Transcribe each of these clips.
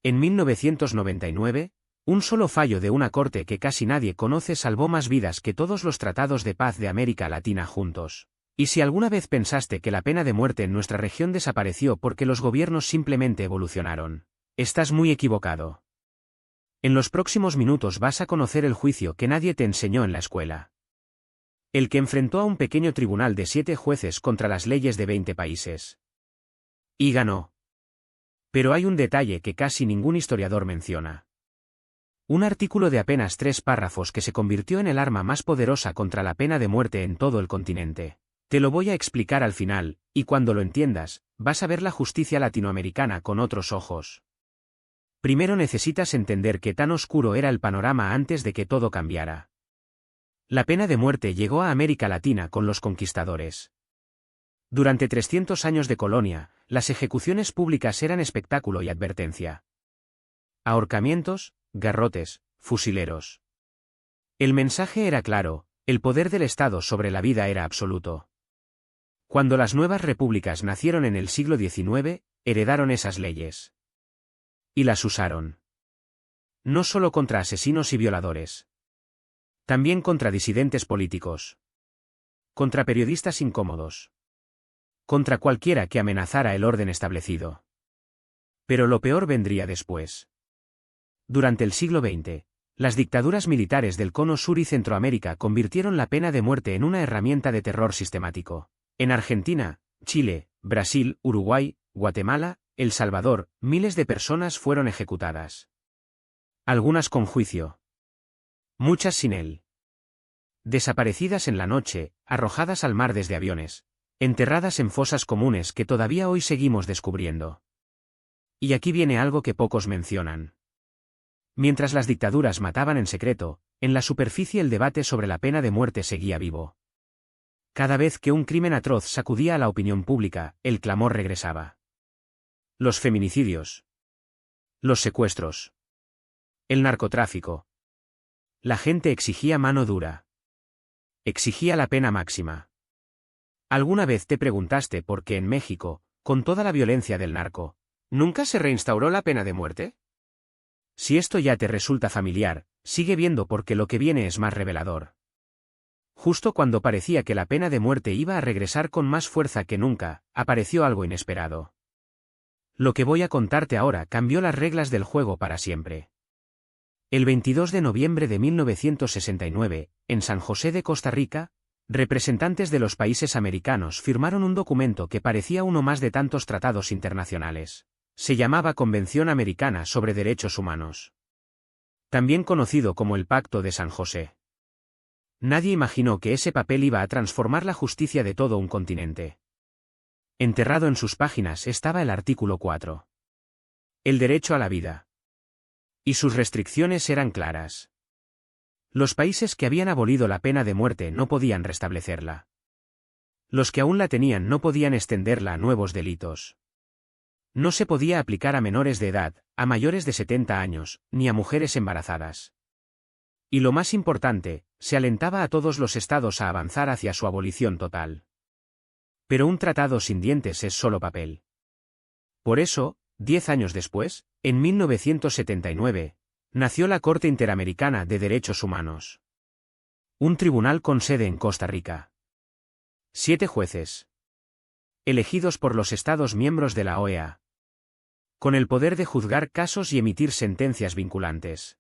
En 1999, un solo fallo de una corte que casi nadie conoce salvó más vidas que todos los tratados de paz de América Latina juntos. Y si alguna vez pensaste que la pena de muerte en nuestra región desapareció porque los gobiernos simplemente evolucionaron, estás muy equivocado. En los próximos minutos vas a conocer el juicio que nadie te enseñó en la escuela. El que enfrentó a un pequeño tribunal de 7 jueces contra las leyes de 20 países. Y ganó. Pero hay un detalle que casi ningún historiador menciona. Un artículo de apenas 3 párrafos que se convirtió en el arma más poderosa contra la pena de muerte en todo el continente. Te lo voy a explicar al final, y cuando lo entiendas, vas a ver la justicia latinoamericana con otros ojos. Primero necesitas entender qué tan oscuro era el panorama antes de que todo cambiara. La pena de muerte llegó a América Latina con los conquistadores. Durante 300 años de colonia, las ejecuciones públicas eran espectáculo y advertencia. Ahorcamientos, garrotes, fusileros. El mensaje era claro, el poder del Estado sobre la vida era absoluto. Cuando las nuevas repúblicas nacieron en el siglo XIX, heredaron esas leyes. Y las usaron. No solo contra asesinos y violadores. También contra disidentes políticos. Contra periodistas incómodos. Contra cualquiera que amenazara el orden establecido. Pero lo peor vendría después. Durante el siglo XX, las dictaduras militares del Cono Sur y Centroamérica convirtieron la pena de muerte en una herramienta de terror sistemático. En Argentina, Chile, Brasil, Uruguay, Guatemala, El Salvador, miles de personas fueron ejecutadas. Algunas con juicio. Muchas sin él. Desaparecidas en la noche, arrojadas al mar desde aviones, enterradas en fosas comunes que todavía hoy seguimos descubriendo. Y aquí viene algo que pocos mencionan. Mientras las dictaduras mataban en secreto, en la superficie el debate sobre la pena de muerte seguía vivo. Cada vez que un crimen atroz sacudía a la opinión pública, el clamor regresaba. Los feminicidios. Los secuestros. El narcotráfico. La gente exigía mano dura. Exigía la pena máxima. ¿Alguna vez te preguntaste por qué en México, con toda la violencia del narco, nunca se reinstauró la pena de muerte? Si esto ya te resulta familiar, sigue viendo porque lo que viene es más revelador. Justo cuando parecía que la pena de muerte iba a regresar con más fuerza que nunca, apareció algo inesperado. Lo que voy a contarte ahora cambió las reglas del juego para siempre. El 22 de noviembre de 1969, en San José de Costa Rica, representantes de los países americanos firmaron un documento que parecía uno más de tantos tratados internacionales. Se llamaba Convención Americana sobre Derechos Humanos. También conocido como el Pacto de San José. Nadie imaginó que ese papel iba a transformar la justicia de todo un continente. Enterrado en sus páginas estaba el artículo 4. El derecho a la vida. Y sus restricciones eran claras. Los países que habían abolido la pena de muerte no podían restablecerla. Los que aún la tenían no podían extenderla a nuevos delitos. No se podía aplicar a menores de edad, a mayores de 70 años, ni a mujeres embarazadas. Y lo más importante, se alentaba a todos los estados a avanzar hacia su abolición total. Pero un tratado sin dientes es solo papel. Por eso, 10 años después, en 1979, nació la Corte Interamericana de Derechos Humanos. Un tribunal con sede en Costa Rica. 7 jueces. Elegidos por los Estados miembros de la OEA. Con el poder de juzgar casos y emitir sentencias vinculantes.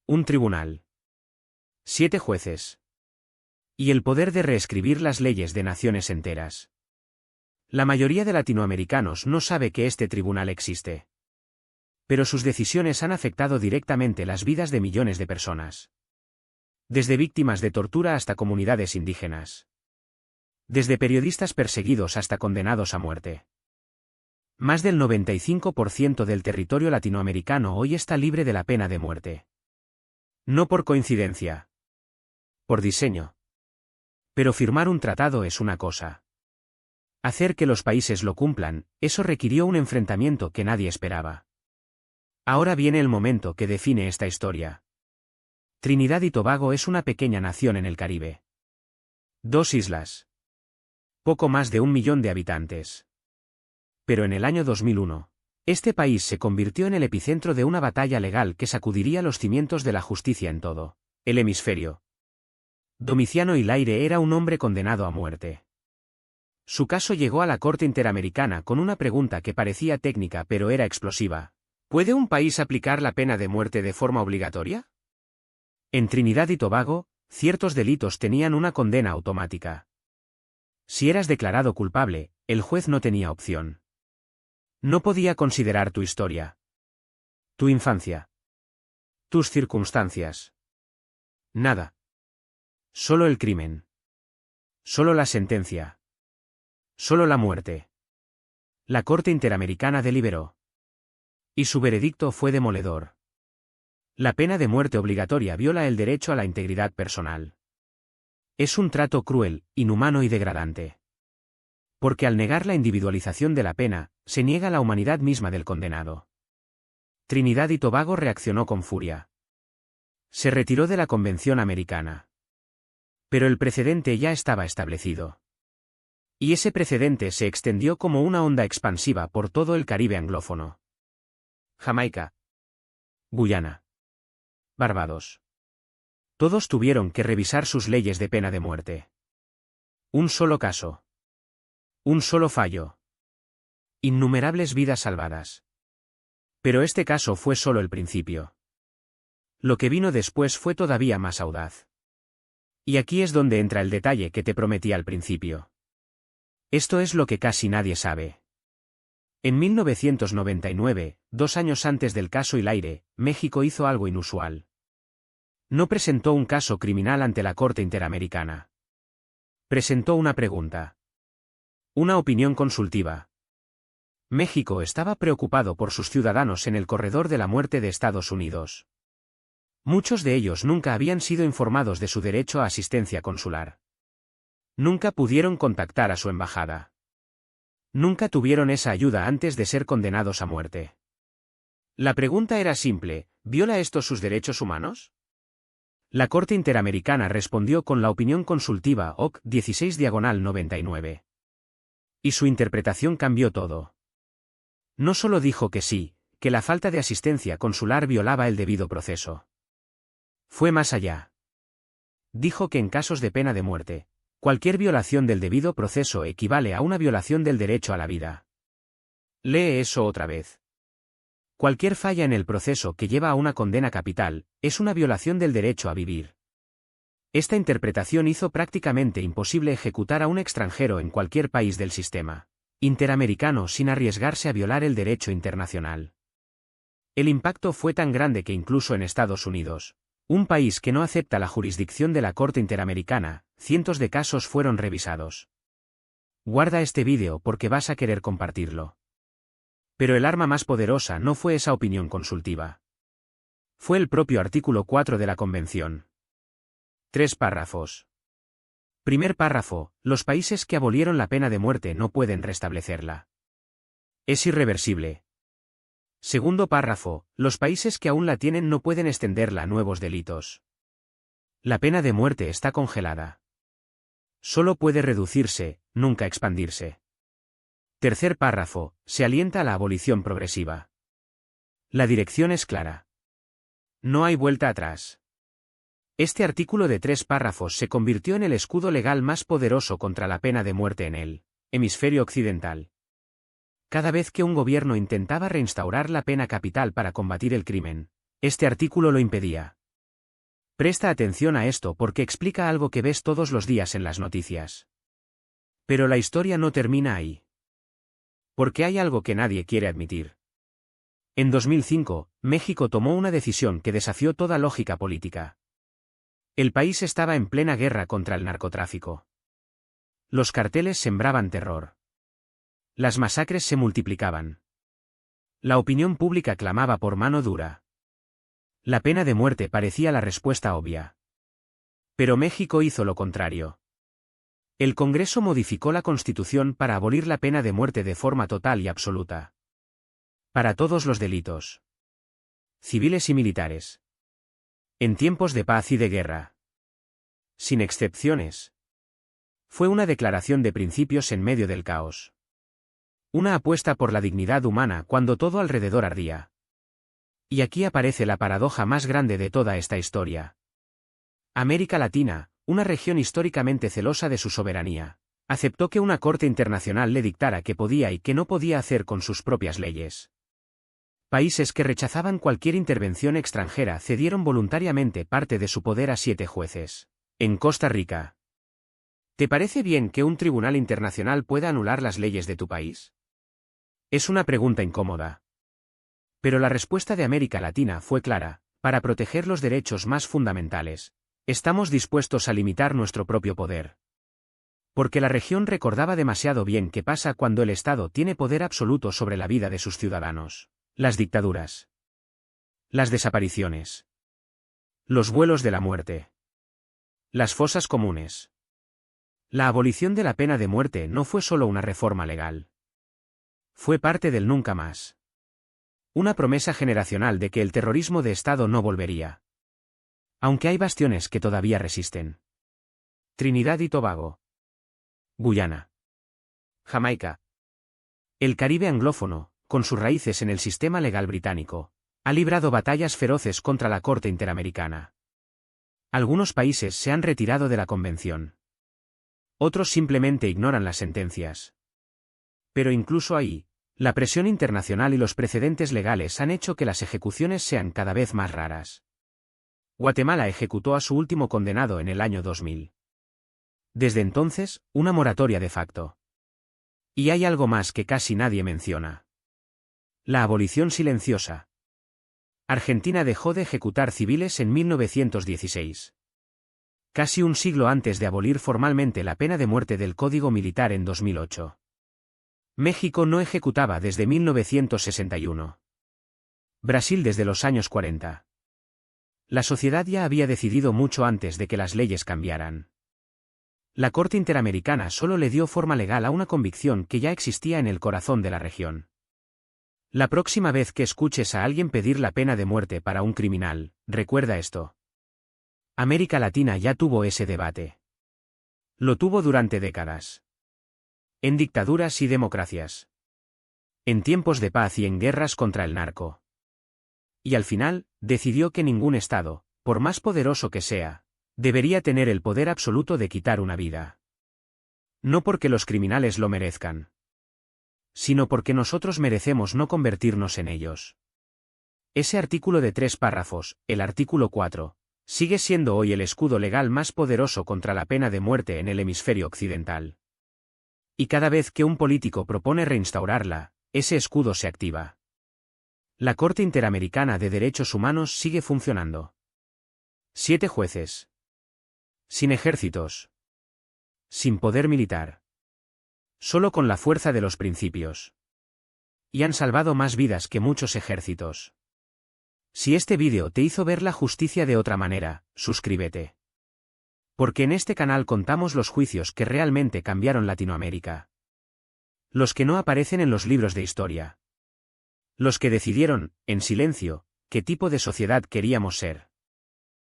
Un tribunal. 7 jueces. Y el poder de reescribir las leyes de naciones enteras. La mayoría de latinoamericanos no sabe que este tribunal existe. Pero sus decisiones han afectado directamente las vidas de millones de personas. Desde víctimas de tortura hasta comunidades indígenas. Desde periodistas perseguidos hasta condenados a muerte. Más del 95% del territorio latinoamericano hoy está libre de la pena de muerte. No por coincidencia. Por diseño. Pero firmar un tratado es una cosa. Hacer que los países lo cumplan, eso requirió un enfrentamiento que nadie esperaba. Ahora viene el momento que define esta historia. Trinidad y Tobago es una pequeña nación en el Caribe. 2 islas. Poco más de 1 millón de habitantes. Pero en el año 2001, Este país se convirtió en el epicentro de una batalla legal que sacudiría los cimientos de la justicia en todo el hemisferio. Domiciano Hilaire era un hombre condenado a muerte. Su caso llegó a la Corte Interamericana con una pregunta que parecía técnica pero era explosiva. ¿Puede un país aplicar la pena de muerte de forma obligatoria? En Trinidad y Tobago, ciertos delitos tenían una condena automática. Si eras declarado culpable, el juez no tenía opción. No podía considerar tu historia, tu infancia, tus circunstancias. Nada. Solo el crimen. Solo la sentencia. Solo la muerte. La Corte Interamericana deliberó. Y su veredicto fue demoledor. La pena de muerte obligatoria viola el derecho a la integridad personal. Es un trato cruel, inhumano y degradante. Porque al negar la individualización de la pena, se niega la humanidad misma del condenado. Trinidad y Tobago reaccionó con furia. Se retiró de la Convención Americana. Pero el precedente ya estaba establecido. Y ese precedente se extendió como una onda expansiva por todo el Caribe anglófono. Jamaica, Guyana, Barbados. Todos tuvieron que revisar sus leyes de pena de muerte. Un solo caso. Un solo fallo. Innumerables vidas salvadas. Pero este caso fue solo el principio. Lo que vino después fue todavía más audaz. Y aquí es donde entra el detalle que te prometí al principio. Esto es lo que casi nadie sabe. En 1999, 2 años antes del caso Hilaire, México hizo algo inusual. No presentó un caso criminal ante la Corte Interamericana. Presentó una pregunta. Una opinión consultiva. México estaba preocupado por sus ciudadanos en el corredor de la muerte de Estados Unidos. Muchos de ellos nunca habían sido informados de su derecho a asistencia consular. Nunca pudieron contactar a su embajada. Nunca tuvieron esa ayuda antes de ser condenados a muerte. La pregunta era simple: ¿viola esto sus derechos humanos? La Corte Interamericana respondió con la opinión consultiva OC 16/99. Y su interpretación cambió todo. No solo dijo que sí, que la falta de asistencia consular violaba el debido proceso. Fue más allá. Dijo que en casos de pena de muerte, cualquier violación del debido proceso equivale a una violación del derecho a la vida. Lee eso otra vez. Cualquier falla en el proceso que lleva a una condena capital, es una violación del derecho a vivir. Esta interpretación hizo prácticamente imposible ejecutar a un extranjero en cualquier país del sistema interamericano sin arriesgarse a violar el derecho internacional. El impacto fue tan grande que incluso en Estados Unidos, un país que no acepta la jurisdicción de la Corte Interamericana, cientos de casos fueron revisados. Guarda este vídeo porque vas a querer compartirlo. Pero el arma más poderosa no fue esa opinión consultiva. Fue el propio artículo 4 de la Convención. 3 párrafos. Primer párrafo: los países que abolieron la pena de muerte no pueden restablecerla. Es irreversible. Segundo párrafo: los países que aún la tienen no pueden extenderla a nuevos delitos. La pena de muerte está congelada. Solo puede reducirse, nunca expandirse. Tercer párrafo: se alienta a la abolición progresiva. La dirección es clara. No hay vuelta atrás. Este artículo de 3 párrafos se convirtió en el escudo legal más poderoso contra la pena de muerte en el hemisferio occidental. Cada vez que un gobierno intentaba reinstaurar la pena capital para combatir el crimen, este artículo lo impedía. Presta atención a esto porque explica algo que ves todos los días en las noticias. Pero la historia no termina ahí. Porque hay algo que nadie quiere admitir. En 2005, México tomó una decisión que desafió toda lógica política. El país estaba en plena guerra contra el narcotráfico. Los carteles sembraban terror. Las masacres se multiplicaban. La opinión pública clamaba por mano dura. La pena de muerte parecía la respuesta obvia. Pero México hizo lo contrario. El Congreso modificó la Constitución para abolir la pena de muerte de forma total y absoluta. Para todos los delitos. Civiles y militares. En tiempos de paz y de guerra. Sin excepciones. Fue una declaración de principios en medio del caos. Una apuesta por la dignidad humana cuando todo alrededor ardía. Y aquí aparece la paradoja más grande de toda esta historia. América Latina, una región históricamente celosa de su soberanía, aceptó que una corte internacional le dictara qué podía y qué no podía hacer con sus propias leyes. Países que rechazaban cualquier intervención extranjera cedieron voluntariamente parte de su poder a 7 jueces. En Costa Rica. ¿Te parece bien que un tribunal internacional pueda anular las leyes de tu país? Es una pregunta incómoda. Pero la respuesta de América Latina fue clara: para proteger los derechos más fundamentales, estamos dispuestos a limitar nuestro propio poder. Porque la región recordaba demasiado bien qué pasa cuando el Estado tiene poder absoluto sobre la vida de sus ciudadanos. Las dictaduras. Las desapariciones. Los vuelos de la muerte. Las fosas comunes. La abolición de la pena de muerte no fue solo una reforma legal. Fue parte del nunca más. Una promesa generacional de que el terrorismo de Estado no volvería. Aunque hay bastiones que todavía resisten. Trinidad y Tobago. Guyana. Jamaica. El Caribe anglófono, con sus raíces en el sistema legal británico, ha librado batallas feroces contra la Corte Interamericana. Algunos países se han retirado de la Convención. Otros simplemente ignoran las sentencias. Pero incluso ahí, la presión internacional y los precedentes legales han hecho que las ejecuciones sean cada vez más raras. Guatemala ejecutó a su último condenado en el año 2000. Desde entonces, una moratoria de facto. Y hay algo más que casi nadie menciona. La abolición silenciosa. Argentina dejó de ejecutar civiles en 1916. Casi un siglo antes de abolir formalmente la pena de muerte del Código Militar en 2008. México no ejecutaba desde 1961. Brasil desde los años 40. La sociedad ya había decidido mucho antes de que las leyes cambiaran. La Corte Interamericana solo le dio forma legal a una convicción que ya existía en el corazón de la región. La próxima vez que escuches a alguien pedir la pena de muerte para un criminal, recuerda esto. América Latina ya tuvo ese debate. Lo tuvo durante décadas. En dictaduras y democracias. En tiempos de paz y en guerras contra el narco. Y al final, decidió que ningún Estado, por más poderoso que sea, debería tener el poder absoluto de quitar una vida. No porque los criminales lo merezcan, sino porque nosotros merecemos no convertirnos en ellos. Ese artículo de 3 párrafos, el artículo 4, sigue siendo hoy el escudo legal más poderoso contra la pena de muerte en el hemisferio occidental. Y cada vez que un político propone reinstaurarla, ese escudo se activa. La Corte Interamericana de Derechos Humanos sigue funcionando. 7 jueces. Sin ejércitos. Sin poder militar. Solo con la fuerza de los principios. Y han salvado más vidas que muchos ejércitos. Si este vídeo te hizo ver la justicia de otra manera, suscríbete. Porque en este canal contamos los juicios que realmente cambiaron Latinoamérica. Los que no aparecen en los libros de historia. Los que decidieron, en silencio, qué tipo de sociedad queríamos ser.